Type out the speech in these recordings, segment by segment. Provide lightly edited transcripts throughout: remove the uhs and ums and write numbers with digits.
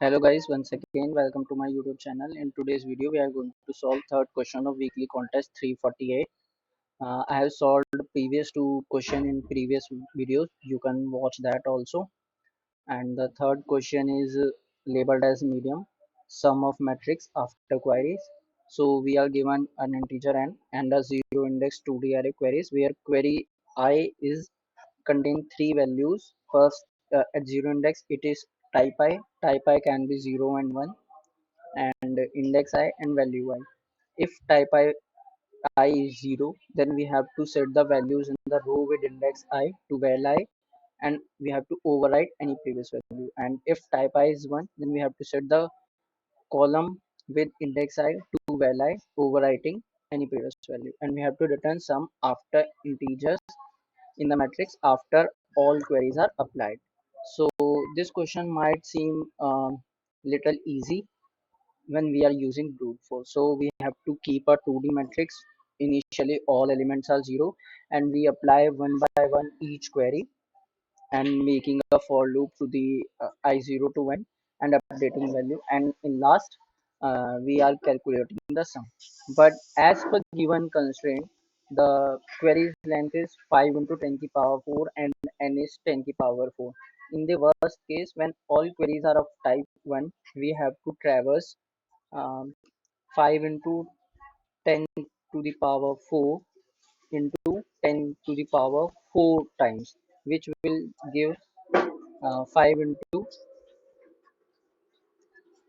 Hello guys, once again welcome to my YouTube channel. In today's video we are going to solve third question of weekly contest 348. I have solved previous two question in previous videos. You can watch that also. And the third question is labeled as medium sum of matrix after queries. So we are given an integer n and a zero index 2D array queries where query I is contain three values. First, at zero index it is type I. Type I can be 0 and 1, and index I and value I. If I is 0, then we have to set the values in the row with index I to val I, and we have to overwrite any previous value. And if type I is 1, then we have to set the column with index I to val I, overwriting any previous value. And we have to return sum after integers in the matrix after all queries are applied. So this question might seem little easy when we are using brute force. So we have to keep a 2D matrix. Initially all elements are 0 and we apply one by one each query and making a for loop to the I0 to 1 and updating value, and in last we are calculating the sum. But as per given constraint, the query's length is 5 into 10 to the power 4 and n is 10 to the power 4. In the worst case, when all queries are of type 1, we have to traverse um, 5 into 10 to the power 4 into 10 to the power 4 times, which will give 5 into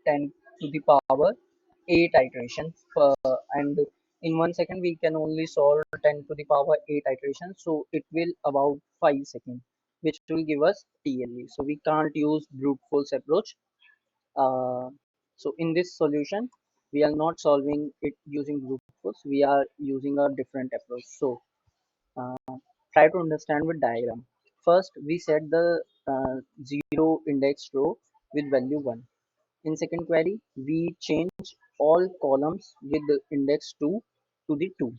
10 to the power 8 iterations and in 1 second we can only solve 10 to the power 8 iterations, so it will about 5 seconds, which will give us TLE. So we can't use brute force approach. uh, so in this solution we are not solving it using brute force, we are using a different approach. So uh, try to understand with diagram. First we set the zero index row with value 1. In second query, we change all columns with the index 2 to the 2.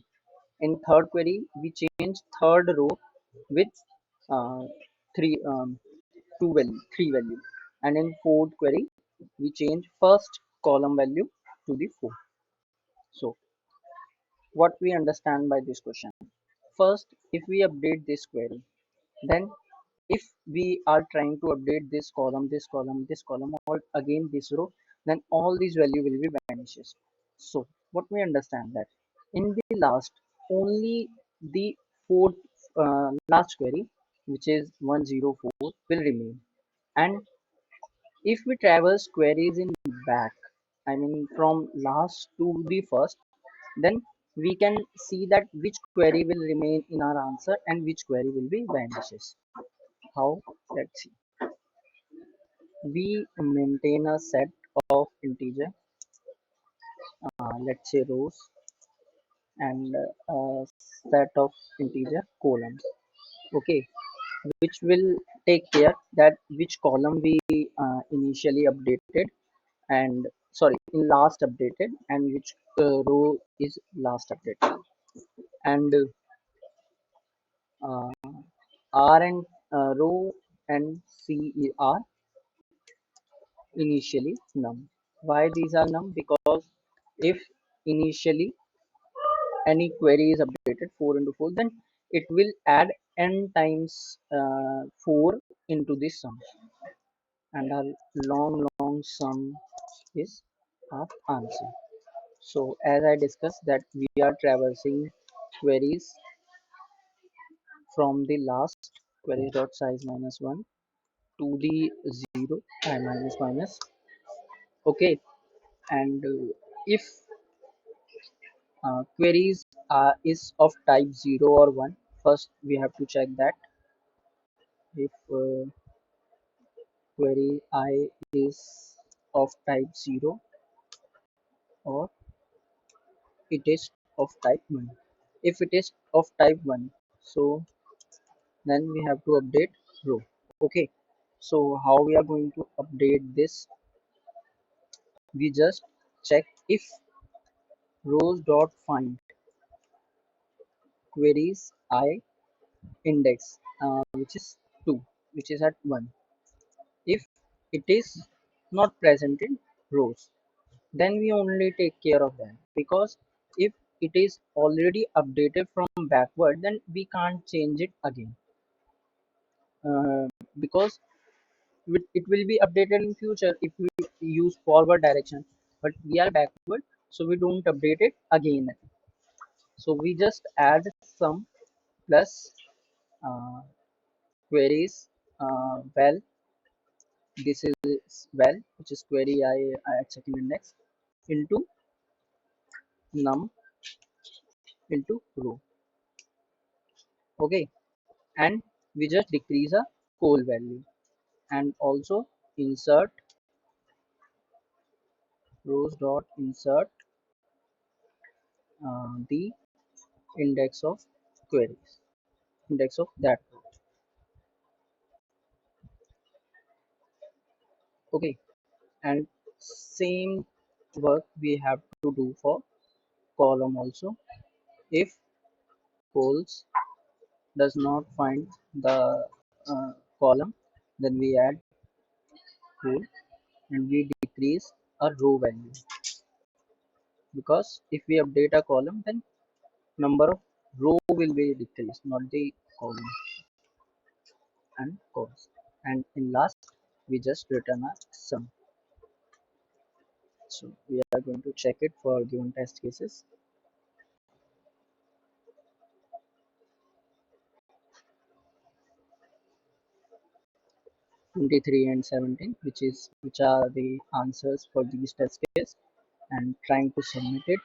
In third query, we change third row with uh, 3 2 value 3 value, and in fourth query, we change first column value to the 4. So what we understand by this question? First, if we update this query, then if we are trying to update this column, or again this row, then all these value will be vanishes. So what we understand that in the last, only the fourth last query, which is 104, will remain. And if we traverse queries in back, I mean from last to the first, then we can see that which query will remain in our answer and which query will be vanishes. How? Let's see. We maintain a set of integer, let's say rows, and a set of integer columns. Okay, which will take care that which column we initially updated and sorry in last updated, and which row is last updated. And uh, R and row and C are initially num. Why these are num? Because if initially any query is updated 4 into 4, then it will add n times 4 into the sum, and our long sum is our answer. So as I discussed that we are traversing queries from the last query dot size minus 1 to the 0 I minus minus. Okay, and if queries is of type 0 or 1, first we have to check that if query I is of type 0 or it is of type 1. If it is of type 1, so then we have to update row. Okay, so how we are going to update this? We just check if rows dot find queries I index which is 2, which is at 1. If it is not present in rows, then we only take care of them, because if it is already updated from backward, then we can't change it again, because it will be updated in future if we use forward direction, but we are backward, so we don't update it again. So we just add some plus uh, queries, well, this is well, which is query I at second index, into num into row. Okay, and we just decrease a col value, and also insert rows dot insert the index of queries, index of that row. Okay, and same work we have to do for column also. If cols does not find the column, then we add col and we decrease a row value, because if we update a column, then number of row will be decreased, not the column and cols. And in last, we just return a sum. So we are going to check it for given test cases. 23 and 17, which are the answers for these test cases, and trying to submit it